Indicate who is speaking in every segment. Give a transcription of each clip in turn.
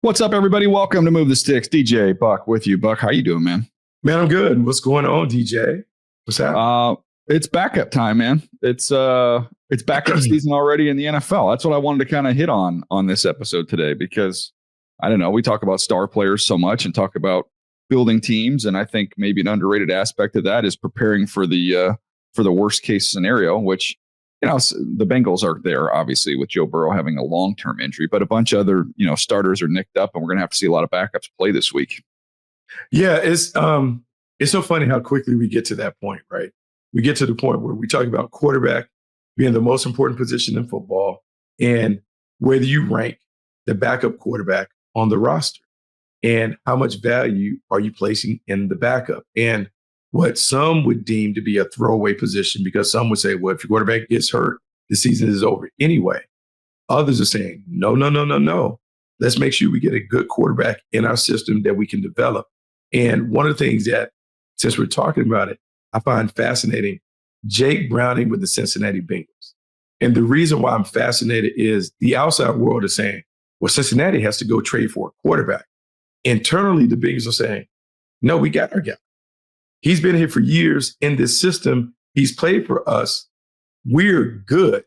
Speaker 1: What's up, everybody? Welcome to Move the Sticks. DJ Buck with you. Buck, how you doing, man?
Speaker 2: Man, I'm good. What's going on, DJ? What's happening?
Speaker 1: It's backup time, man. It's backup season already in the NFL. That's what I wanted to kind of hit on this episode today because I don't know, we talk about star players so much and talk about building teams, and I think maybe an underrated aspect of that is preparing for the worst case scenario, which the Bengals are there, obviously, with Joe Burrow having a long-term injury, but a bunch of other, starters are nicked up, and we're going to have to see a lot of backups play this week.
Speaker 2: Yeah, it's so funny how quickly we get to that point, right? We get to the point where we talk about quarterback being the most important position in football and whether you rank the backup quarterback on the roster and how much value are you placing in the backup. And what some would deem to be a throwaway position, because some would say, well, if your quarterback gets hurt, the season is over anyway. Others are saying, no. Let's make sure we get a good quarterback in our system that we can develop. And one of the things that, since we're talking about it, I find fascinating, Jake Browning with the Cincinnati Bengals. And the reason why I'm fascinated is the outside world is saying, well, Cincinnati has to go trade for a quarterback. Internally, the Bengals are saying, no, we got our guy. He's been here for years in this system. He's played for us. We're good.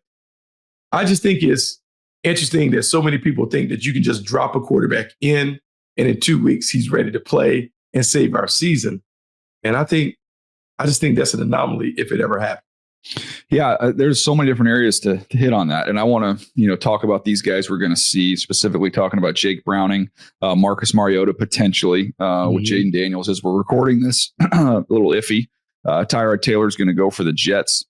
Speaker 2: I just think it's interesting that so many people think that you can just drop a quarterback in and in 2 weeks he's ready to play and save our season. And I just think that's an anomaly if it ever happened.
Speaker 1: Yeah, there's so many different areas to hit on that. And I want to, talk about these guys we're going to see, specifically talking about Jake Browning, Marcus Mariota, potentially with Jaden Daniels as we're recording this, a little iffy. Tyrod Taylor's going to go for the Jets.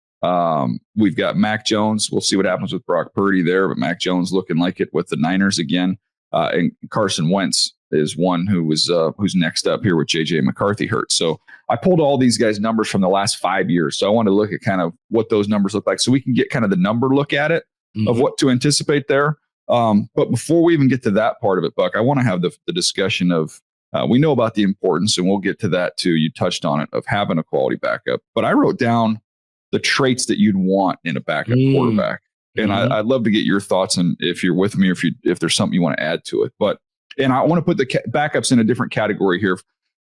Speaker 1: We've got Mac Jones. We'll see what happens with Brock Purdy there, but Mac Jones looking like it with the Niners again. And Carson Wentz is one who's next up here with JJ McCarthy hurt. So I pulled all these guys' numbers from the last 5 years. So I wanted to look at kind of what those numbers look like so we can get kind of the number look at it of what to anticipate there. But before we even get to that part of it, Buck, I want to have the discussion of we know about the importance, and we'll get to that too. You touched on it, of having a quality backup. But I wrote down the traits that you'd want in a backup quarterback. And I'd love to get your thoughts, and if you're with me, or if there's something you want to add to it. And I want to put the backups in a different category here.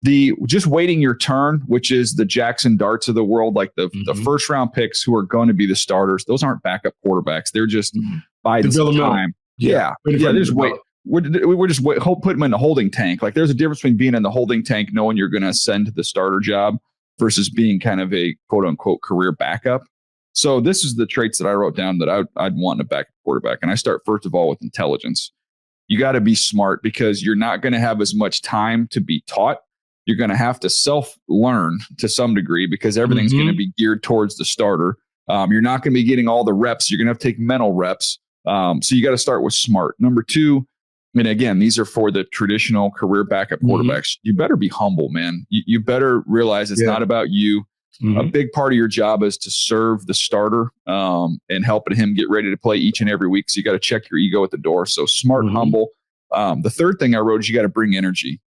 Speaker 1: The just waiting your turn, which is the Jackson Darts of the world, like the first round picks who are going to be the starters. Those aren't backup quarterbacks. They're just biding some time. Yeah. They just wait. We're just put them in the holding tank. Like there's a difference between being in the holding tank, knowing you're going to ascend to the starter job, versus being kind of a quote unquote career backup. So this is the traits that I wrote down that I'd want in a backup quarterback. And I start first of all with intelligence. You got to be smart because you're not going to have as much time to be taught. You're going to have to self-learn to some degree because everything's going to be geared towards the starter. You're not going to be getting all the reps. You're going to have to take mental reps. So you got to start with smart. Number two, and again, these are for the traditional career backup quarterbacks. You better be humble, man. You better realize it's not about you. A big part of your job is to serve the starter and helping him get ready to play each and every week. So you got to check your ego at the door. So smart, humble. The third thing I wrote is you got to bring energy.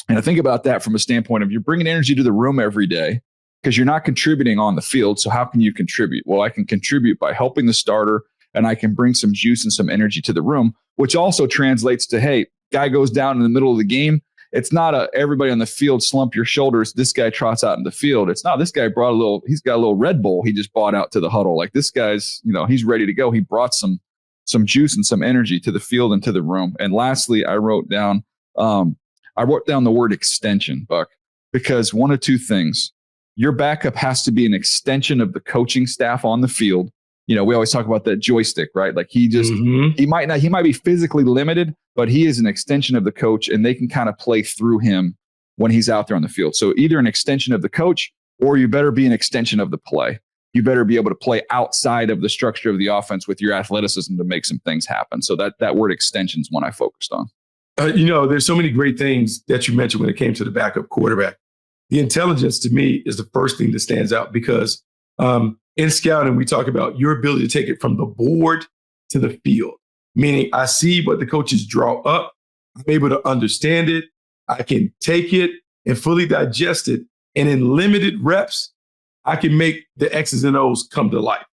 Speaker 1: And I think about that from a standpoint of you're bringing energy to the room every day because you're not contributing on the field. So how can you contribute? Well, I can contribute by helping the starter, and I can bring some juice and some energy to the room, which also translates to, hey, guy goes down in the middle of the game. It's not everybody on the field slump your shoulders. This guy trots out in the field. It's not this guy he's got a little Red Bull he just bought out to the huddle. Like this guy's, he's ready to go. He brought some juice and some energy to the field and to the room. And lastly, I wrote down the word extension, Buck, because one of two things. Your backup has to be an extension of the coaching staff on the field. We always talk about that joystick, right? Like he might be physically limited, but he is an extension of the coach, and they can kind of play through him when he's out there on the field. So either an extension of the coach, or you better be an extension of the play. You better be able to play outside of the structure of the offense with your athleticism to make some things happen. So that word extension is one I focused on.
Speaker 2: There's so many great things that you mentioned when it came to the backup quarterback. The intelligence to me is the first thing that stands out because in scouting, we talk about your ability to take it from the board to the field, meaning I see what the coaches draw up. I'm able to understand it. I can take it and fully digest it. And in limited reps, I can make the X's and O's come to life.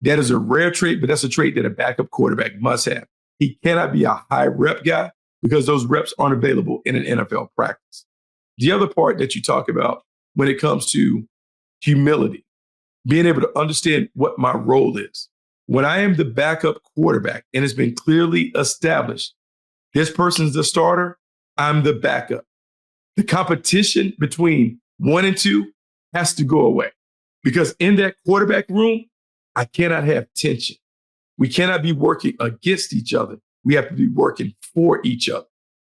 Speaker 2: That is a rare trait, but that's a trait that a backup quarterback must have. He cannot be a high rep guy, because those reps aren't available in an NFL practice. The other part that you talk about when it comes to humility, being able to understand what my role is. When I am the backup quarterback and it's been clearly established, this person's the starter, I'm the backup. The competition between 1 and 2 has to go away because in that quarterback room, I cannot have tension. We cannot be working against each other. We have to be working for each other.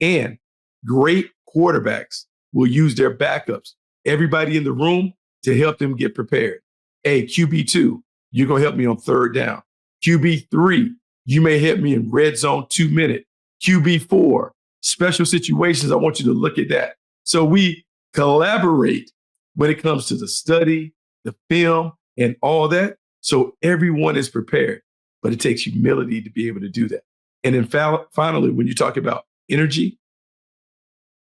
Speaker 2: And great quarterbacks will use their backups, everybody in the room, to help them get prepared. Hey, QB2, you're going to help me on third down. QB3, you may help me in red zone 2 minute. QB4, special situations, I want you to look at that. So we collaborate when it comes to the study, the film, and all that. So everyone is prepared, but it takes humility to be able to do that. And then finally, when you talk about energy,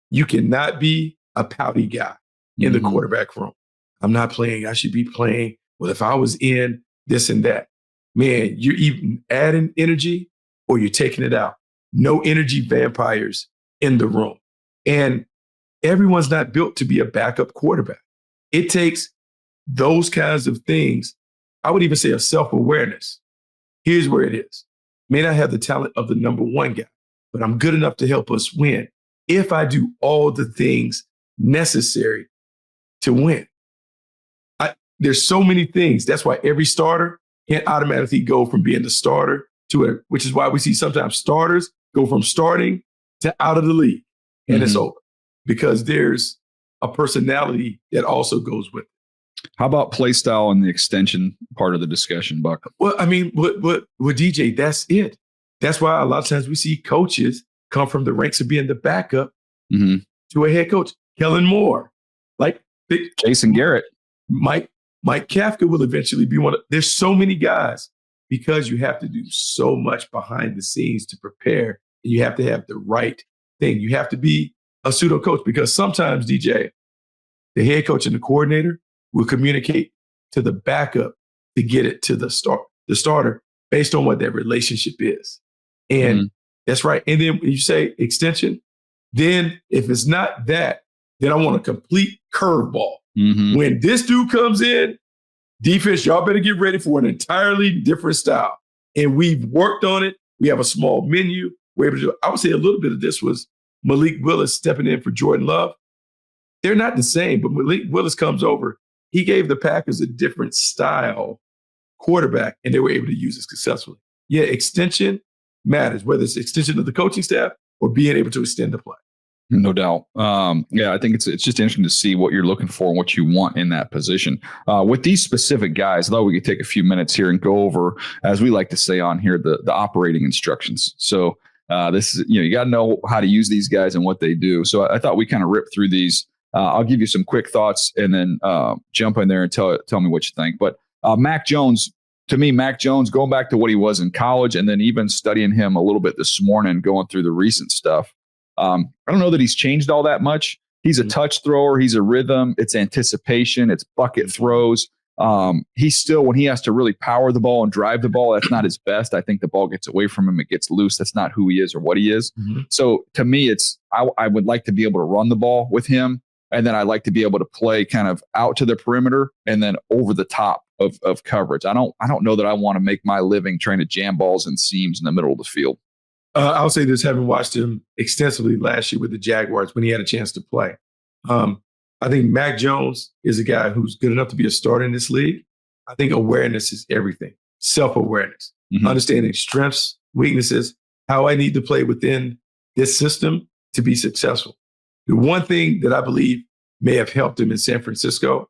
Speaker 2: you cannot be a pouty guy in the quarterback room. I'm not playing. I should be playing. Well, if I was in this and that, man, you're even adding energy or you're taking it out. No energy vampires in the room. And everyone's not built to be a backup quarterback. It takes those kinds of things. I would even say a self-awareness. Here's where it is. May not have the talent of the number one guy, but I'm good enough to help us win if I do all the things necessary to win. There's so many things. That's why every starter can't automatically go from being the starter to it, which is why we see sometimes starters go from starting to out of the league and it's over because there's a personality that also goes with it.
Speaker 1: How about play style and the extension part of the discussion, Buck?
Speaker 2: Well, I mean, with DJ, that's it. That's why a lot of times we see coaches come from the ranks of being the backup to a head coach. Kellen Moore, like
Speaker 1: Jason Garrett,
Speaker 2: Mike Kafka will eventually be one of. There's so many guys because you have to do so much behind the scenes to prepare, and you have to have the right thing. You have to be a pseudo coach because sometimes, DJ, the head coach and the coordinator will communicate to the backup to get it to the starter based on what their relationship is. And that's right. And then when you say extension, then if it's not that, then I want a complete curveball. When this dude comes in, defense, y'all better get ready for an entirely different style. And we've worked on it. We have a small menu. We're able to do it. I would say a little bit of this was Malik Willis stepping in for Jordan Love. They're not the same, but Malik Willis comes over. He gave the Packers a different style quarterback, and they were able to use it successfully. Yeah, extension matters, whether it's extension of the coaching staff or being able to extend the play.
Speaker 1: No doubt. Yeah, I think it's just interesting to see what you're looking for and what you want in that position. With these specific guys, I thought we could take a few minutes here and go over, as we like to say on here, the operating instructions. So this is, you got to know how to use these guys and what they do. So I thought we kind of ripped through these. I'll give you some quick thoughts and then jump in there and tell me what you think. But Mac Jones, to me, Mac Jones, going back to what he was in college and then even studying him a little bit this morning, going through the recent stuff. I don't know that he's changed all that much. He's a touch thrower. He's a rhythm. It's anticipation. It's bucket throws. He's still, when he has to really power the ball and drive the ball, that's not his best. I think the ball gets away from him. It gets loose. That's not who he is or what he is. So to me, I would like to be able to run the ball with him. And then I like to be able to play kind of out to the perimeter and then over the top of coverage. I don't know that I want to make my living trying to jam balls and seams in the middle of the field.
Speaker 2: I'll say this, having watched him extensively last year with the Jaguars when he had a chance to play. I think Mac Jones is a guy who's good enough to be a starter in this league. I think awareness is everything. Self-awareness, understanding strengths, weaknesses, how I need to play within this system to be successful. The one thing that I believe may have helped him in San Francisco,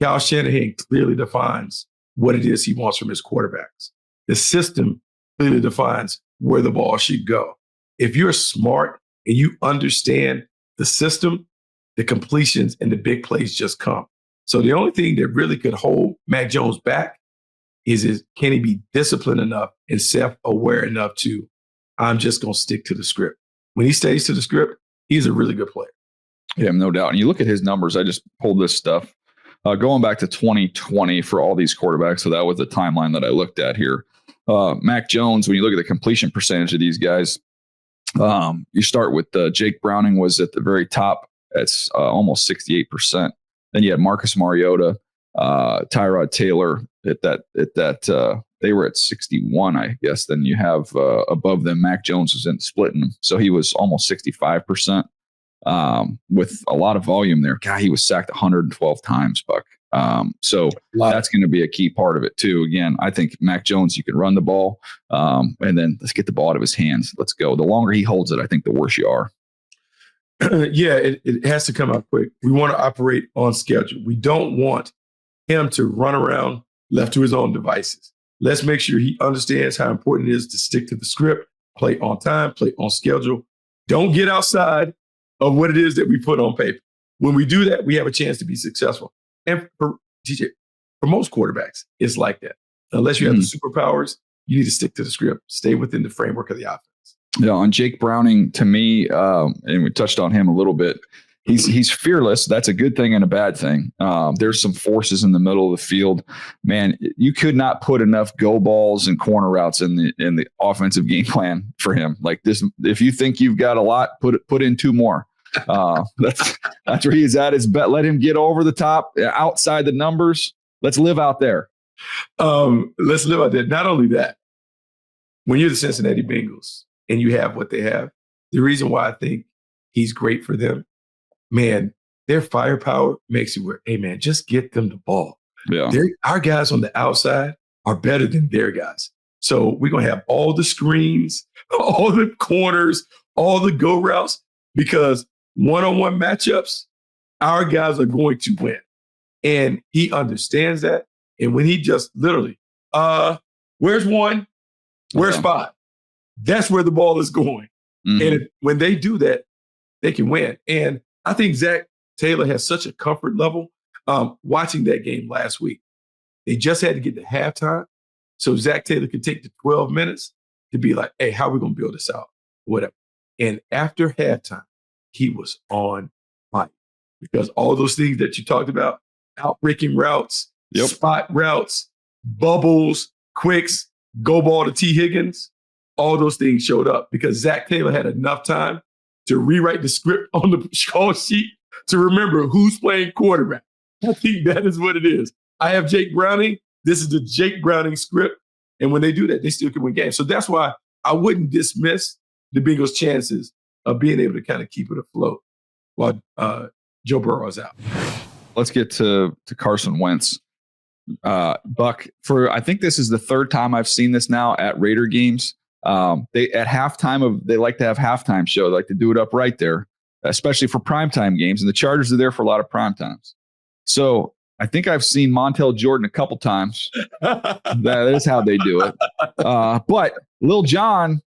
Speaker 2: Kyle Shanahan clearly defines what it is he wants from his quarterbacks. The system clearly defines where the ball should go. If you're smart and you understand the system, the completions and the big plays just come. So the only thing that really could hold Mac Jones back is can he be disciplined enough and self-aware enough to, I'm just going to stick to the script. When he stays to the script, he's a really good player.
Speaker 1: Yeah, no doubt. And you look at his numbers. I just pulled this stuff going back to 2020 for all these quarterbacks. So that was the timeline that I looked at here. Mac Jones, when you look at the completion percentage of these guys, You start with Jake Browning was at the very top. It's almost 68%. Then you had Marcus Mariota, Tyrod Taylor at that. They were at 61, I guess. Then you have above them, Mac Jones was in splitting them. So he was almost 65% with a lot of volume there. God, he was sacked 112 times, Buck. So that's going to be a key part of it too. Again, I think Mac Jones, you can run the ball and then let's get the ball out of his hands. Let's go. The longer he holds it, I think the worse you are.
Speaker 2: Yeah, it has to come out quick. We want to operate on schedule. We don't want him to run around left to his own devices. Let's make sure he understands how important it is to stick to the script, play on time, play on schedule. Don't get outside of what it is that we put on paper. When we do that, we have a chance to be successful. And for TJ, for most quarterbacks, it's like that. Unless you have the superpowers, you need to stick to the script, stay within the framework of the offense.
Speaker 1: Yeah, on Jake Browning, to me, and we touched on him a little bit, he's fearless. That's a good thing and a bad thing. There's some forces in the middle of the field. Man, you could not put enough go balls and corner routes in the offensive game plan for him. Like this, if you think you've got a lot, put in 2 more. That's where he's at his bet. Let him get over the top, outside the numbers. Let's live out there.
Speaker 2: Let's live out there. Not only that, when you're the Cincinnati Bengals and you have what they have, the reason why I think he's great for them, man, their firepower makes it where, hey, man, just get them the ball.
Speaker 1: Yeah.
Speaker 2: Our guys on the outside are better than their guys. So we're going to have all the screens, all the corners, all the go routes, because one-on-one matchups, our guys are going to win. And he understands that. And when he just literally, where's 1? Where's 5? That's where the ball is going. Mm-hmm. And when they do that, they can win. And I think Zach Taylor has such a comfort level watching that game last week. They just had to get to halftime so Zach Taylor could take the 12 minutes to be like, hey, how are we going to build this out? Whatever. And after halftime, he was on fire because all those things that you talked about, outbreaking routes, spot routes, bubbles, quicks, go ball to T. Higgins, all those things showed up because Zach Taylor had enough time to rewrite the script on the call sheet to remember who's playing quarterback. I think that is what it is. I have Jake Browning. This is the Jake Browning script. And when they do that, they still can win games. So that's why I wouldn't dismiss the Bengals' chances of being able to kind of keep it afloat while Joe Burrow is out.
Speaker 1: Let's get to Carson Wentz. Buck, I think this is the 3rd time I've seen this now at Raider games. They at halftime they like to have halftime show. They like to do it up right there, especially for primetime games. And the Chargers are there for a lot of primetimes. So I think I've seen Montel Jordan a couple times. That is how they do it. But Lil Jon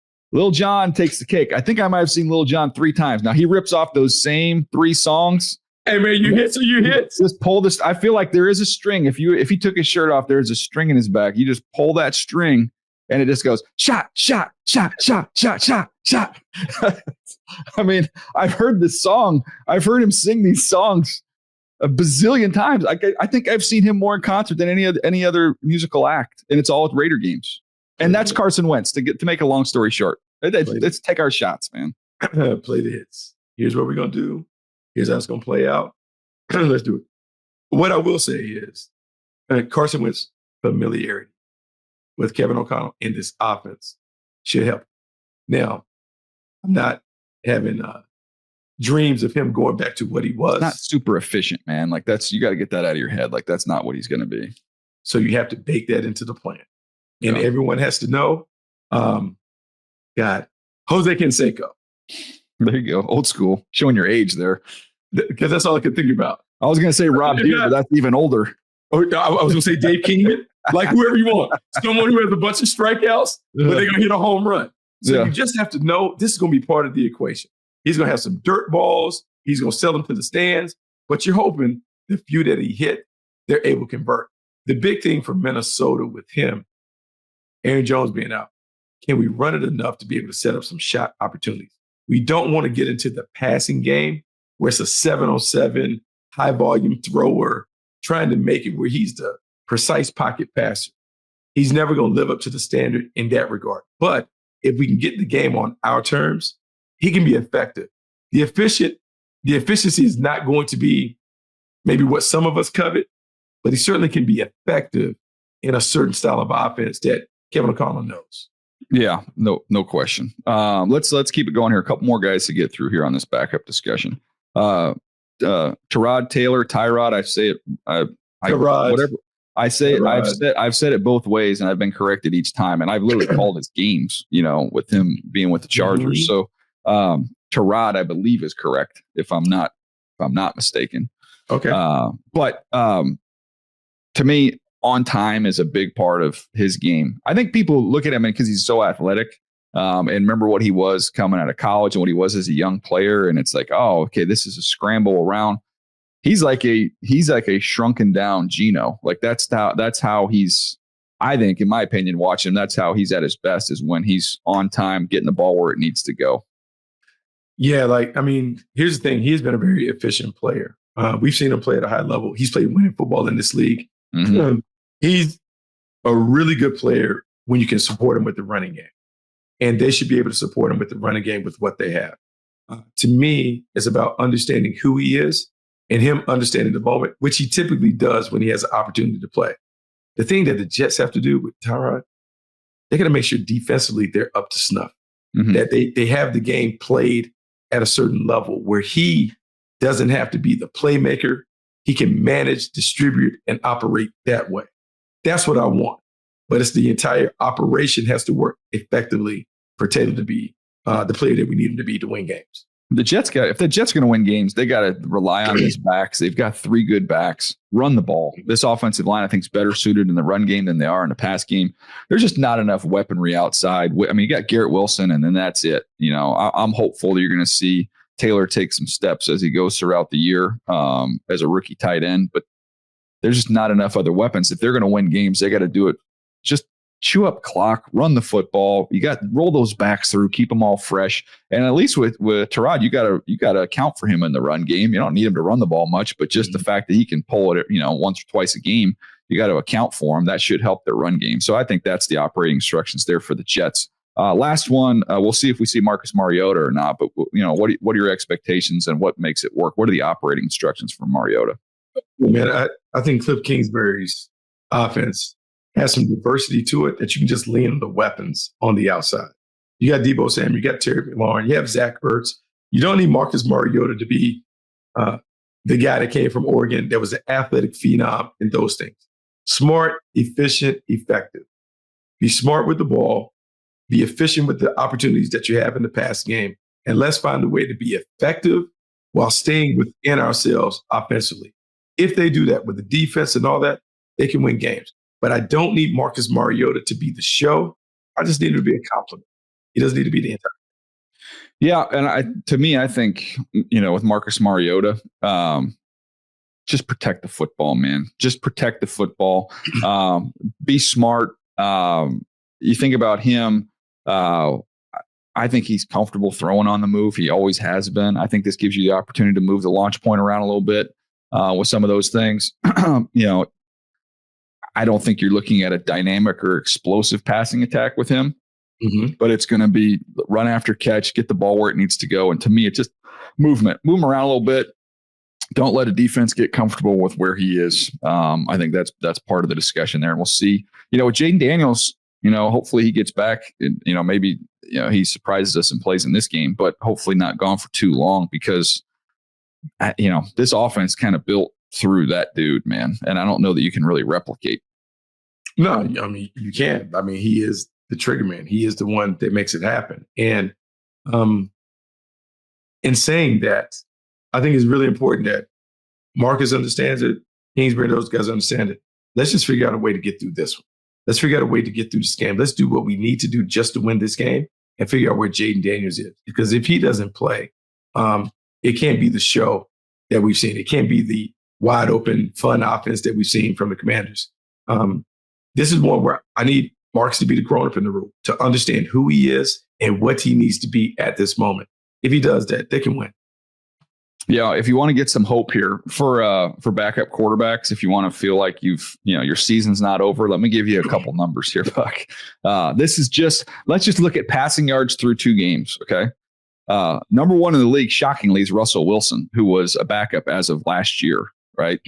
Speaker 1: takes the cake. I think I might have seen Lil Jon 3 times. Now he rips off those same 3 songs.
Speaker 2: Hey man, you hit, so you hit.
Speaker 1: Just pull this. I feel like there is a string. If he took his shirt off, there's a string in his back. You just pull that string and it just goes shot, shot, shot, shot, shot, shot, shot. I mean, I've heard this song. I've heard him sing these songs a bazillion times. I think I've seen him more in concert than any other musical act, and it's all at Raider games. And that's Carson Wentz. To make a long story short, let's take our shots, man.
Speaker 2: Play the hits. Here's what we're gonna do. Here's how it's gonna play out. Let's do it. What I will say is Carson Wentz familiarity with Kevin O'Connell in this offense should help. Now, I'm not having dreams of him going back to what he was.
Speaker 1: Not super efficient, man. Like you got to get that out of your head. Like that's not what he's going to be.
Speaker 2: So you have to bake that into the plan. And everyone has to know, Jose Canseco.
Speaker 1: There you go. Old school. Showing your age there.
Speaker 2: Because that's all I could think about.
Speaker 1: I was going to say Rob Deere, but that's even older.
Speaker 2: Oh, I was going to say Dave Kingman. Like whoever you want. Someone who has a bunch of strikeouts, but they're going to hit a home run. So you just have to know this is going to be part of the equation. He's going to have some dirt balls. He's going to sell them to the stands. But you're hoping the few that he hit, they're able to convert. The big thing for Minnesota with him, Aaron Jones being out, can we run it enough to be able to set up some shot opportunities? We don't want to get into the passing game where it's a 7-on-7 high volume thrower trying to make it where he's the precise pocket passer. He's never going to live up to the standard in that regard. But if we can get the game on our terms, he can be effective. The efficiency is not going to be maybe what some of us covet, but he certainly can be effective in a certain style of offense that Kevin O'Connell knows.
Speaker 1: Yeah, no question. Let's keep it going here. A couple more guys to get through here on this backup discussion. Tyrod. I say it. Whatever I say. Tyrod. I've said it both ways, and I've been corrected each time. And I've literally called his games. With him being with the Chargers. So Tyrod, I believe, is correct. If I'm not mistaken.
Speaker 2: Okay.
Speaker 1: But to me, on time is a big part of his game. I think people look at him because he's so athletic. And remember what he was coming out of college and what he was as a young player. And it's like, oh, okay, this is a scramble around. He's like a shrunken down Geno. Like that's how he's, I think, in my opinion, watching him, that's how he's at his best, is when he's on time, getting the ball where it needs to go.
Speaker 2: Yeah. Here's the thing. He's been a very efficient player. We've seen him play at a high level. He's played winning football in this league. Mm-hmm. He's a really good player when you can support him with the running game. And they should be able to support him with the running game with what they have. To me, it's about understanding who he is and him understanding the moment, which he typically does when he has an opportunity to play. The thing that the Jets have to do with Tyrod, they got to make sure defensively they're up to snuff, that they have the game played at a certain level where he doesn't have to be the playmaker. He can manage, distribute, and operate that way. That's what I want. But it's the entire operation has to work effectively for Taylor to be the player that we need him to be to win games.
Speaker 1: If the Jets are going to win games, they got to rely on these backs. They've got 3 good backs. Run the ball. This offensive line, I think, is better suited in the run game than they are in the pass game. There's just not enough weaponry outside. I mean, you got Garrett Wilson, and then that's it. I'm hopeful that you're going to see Taylor take some steps as he goes throughout the year as a rookie tight end. But there's just not enough other weapons. If they're going to win games, they got to do it. Just chew up clock, run the football. You got roll those backs through, keep them all fresh. And at least with Tyrod, you got to account for him in the run game. You don't need him to run the ball much, but just the fact that he can pull it, once or twice a game, you got to account for him. That should help their run game. So I think that's the operating instructions there for the Jets. Last one, we'll see if we see Marcus Mariota or not. But what are your expectations and what makes it work? What are the operating instructions for Mariota?
Speaker 2: Man, I think Cliff Kingsbury's offense has some diversity to it that you can just lean on the weapons on the outside. You got Deebo Samuel, you got Terry McLaurin, you have Zach Ertz. You don't need Marcus Mariota to be the guy that came from Oregon that was an athletic phenom and those things. Smart, efficient, effective. Be smart with the ball. Be efficient with the opportunities that you have in the pass game. And let's find a way to be effective while staying within ourselves offensively. If they do that with the defense and all that, they can win games. But I don't need Marcus Mariota to be the show. I just need him to be a compliment. He doesn't need to be the entire.
Speaker 1: Yeah, and I think, with Marcus Mariota, just protect the football, man. Just protect the football. Be smart. You think about him. I think he's comfortable throwing on the move. He always has been. I think this gives you the opportunity to move the launch point around a little bit with some of those things. I don't think you're looking at a dynamic or explosive passing attack with him, but it's going to be run after catch, get the ball where it needs to go. And to me, it's just movement. Move him around a little bit. Don't let a defense get comfortable with where he is. I think that's part of the discussion there. And we'll see, with Jaden Daniels, hopefully he gets back and, maybe, he surprises us and plays in this game, but hopefully not gone for too long because, this offense kind of built through that dude, man. And I don't know that you can really replicate.
Speaker 2: No, you can't. He is the trigger man. He is the one that makes it happen. And in saying that, I think it's really important that Marcus understands it. Kingsbury, those guys understand it. Let's just figure out a way to get through this one. Let's figure out a way to get through this game. Let's do what we need to do just to win this game and figure out where Jaden Daniels is. Because if he doesn't play, it can't be the show that we've seen. It can't be the wide open, fun offense that we've seen from the Commanders. This is one where I need Marcus to be the grown-up in the room, to understand who he is and what he needs to be at this moment. If he does that, they can win.
Speaker 1: Yeah, if you want to get some hope here for backup quarterbacks, if you want to feel like your season's not over, let me give you a couple numbers here, Buck. Let's just look at passing yards through 2 games, okay? Number one in the league, shockingly, is Russell Wilson, who was a backup as of last year. Right.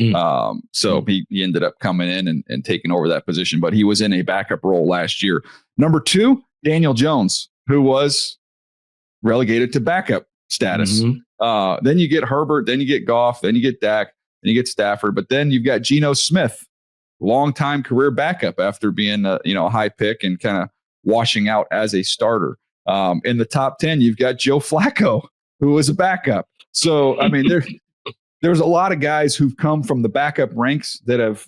Speaker 1: So he ended up coming in and taking over that position, but he was in a backup role last year. Number two, Daniel Jones, who was relegated to backup status. Then you get Herbert, then you get Goff, then you get Dak, then you get Stafford, but then you've got Geno Smith, longtime career backup after being a high pick and kind of washing out as a starter. In the top 10, you've got Joe Flacco, who was a backup. So, I mean, there's a lot of guys who've come from the backup ranks that have,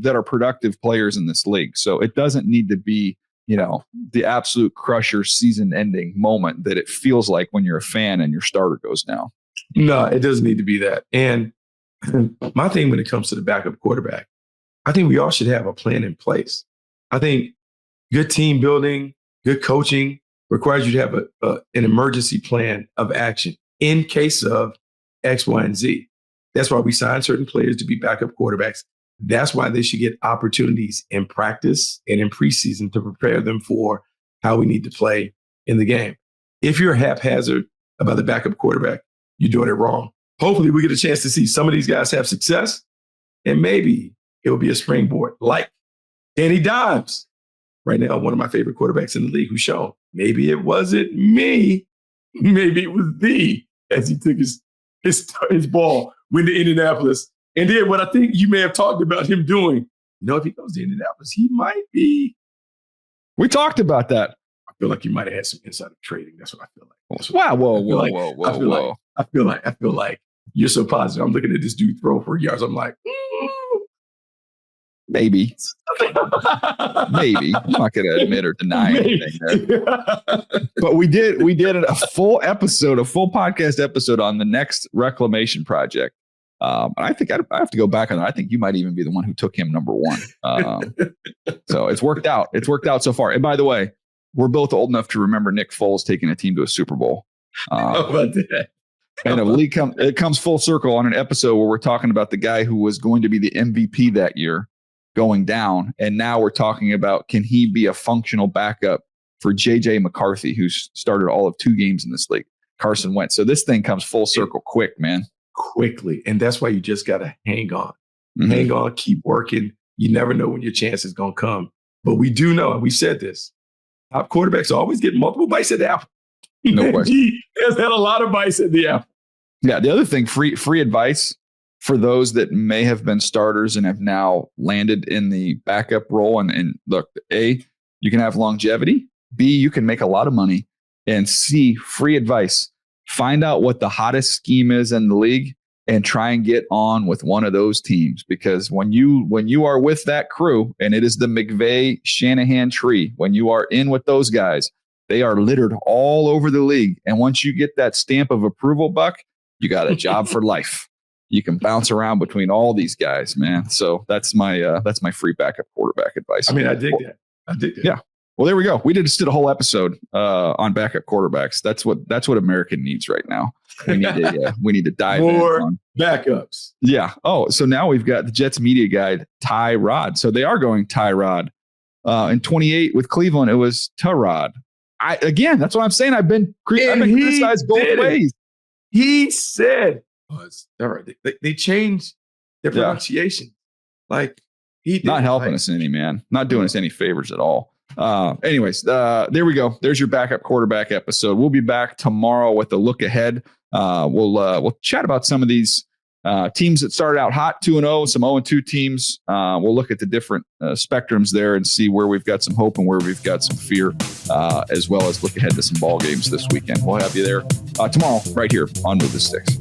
Speaker 1: that are productive players in this league. So it doesn't need to be, the absolute crusher season ending moment that it feels like when you're a fan and your starter goes down.
Speaker 2: No, it doesn't need to be that. And my thing when it comes to the backup quarterback, I think we all should have a plan in place. I think good team building, good coaching requires you to have an emergency plan of action in case of X, Y, and Z. That's why we sign certain players to be backup quarterbacks. That's why they should get opportunities in practice and in preseason to prepare them for how we need to play in the game. If you're haphazard about the backup quarterback, you're doing it wrong. Hopefully we get a chance to see some of these guys have success, and maybe it will be a springboard like Danny Dimes, right now, one of my favorite quarterbacks in the league, who's shown maybe it wasn't me, maybe it was thee, as he took his ball, went to Indianapolis, and did what I think you may have talked about him doing. If he goes to Indianapolis, he might be.
Speaker 1: We talked about that.
Speaker 2: I feel like you might have had some insider trading. That's what I feel like.
Speaker 1: Wow, whoa.
Speaker 2: I feel like you're so positive. I'm looking at this dude throw for yards. I'm like,
Speaker 1: maybe. Maybe. I'm not going to admit or deny anything there. But we did a full podcast episode on the next reclamation project. I think I have to go back on that. I think you might even be the one who took him number one. So it's worked out. It's worked out so far. And by the way, we're both old enough to remember Nick Foles taking a team to a Super Bowl.
Speaker 2: How about that?
Speaker 1: And it comes full circle on an episode where we're talking about the guy who was going to be the MVP that year going down. And now we're talking about, can he be a functional backup for J.J. McCarthy, who's started all of 2 games in this league, Carson Wentz. So this thing comes full circle quick, man.
Speaker 2: Quickly. And that's why you just got to hang on. Hang on, keep working. You never know when your chance is going to come. But we do know, and we said this, top quarterbacks always get multiple bites at the apple.
Speaker 1: No question.
Speaker 2: He has had a lot of bites at the apple.
Speaker 1: Yeah. The other thing, free advice for those that may have been starters and have now landed in the backup role. And look, A, you can have longevity. B, you can make a lot of money. And C, free advice. Find out what the hottest scheme is in the league and try and get on with one of those teams. Because when you are with that crew, and it is the McVay Shanahan tree, when you are in with those guys, they are littered all over the league. And once you get that stamp of approval, Buck, you got a job for life. You can bounce around between all these guys, man. So that's my free backup quarterback advice.
Speaker 2: I mean, I dig that.
Speaker 1: Yeah. Well, there we go. We just did a whole episode on backup quarterbacks. That's what America needs right now. We need to dive
Speaker 2: more
Speaker 1: in
Speaker 2: backups.
Speaker 1: Yeah. Oh, so now we've got the Jets media guide, Tyrod. So they are going Tyrod. In 28 with Cleveland, it was Tyrod. That's what I'm saying. I've been criticized both ways.
Speaker 2: He said, it's Tyrod. They changed their pronunciation. Like he
Speaker 1: not helping us any, man. Not doing us any favors at all. Anyways, there we go. There's your backup quarterback episode. We'll be back tomorrow with a look ahead. We'll chat about some of these teams that started out hot 2-0, some 0-2 teams. We'll look at the different spectrums there and see where we've got some hope and where we've got some fear, as well as look ahead to some ball games this weekend. We'll have you there tomorrow right here on Move the Sticks.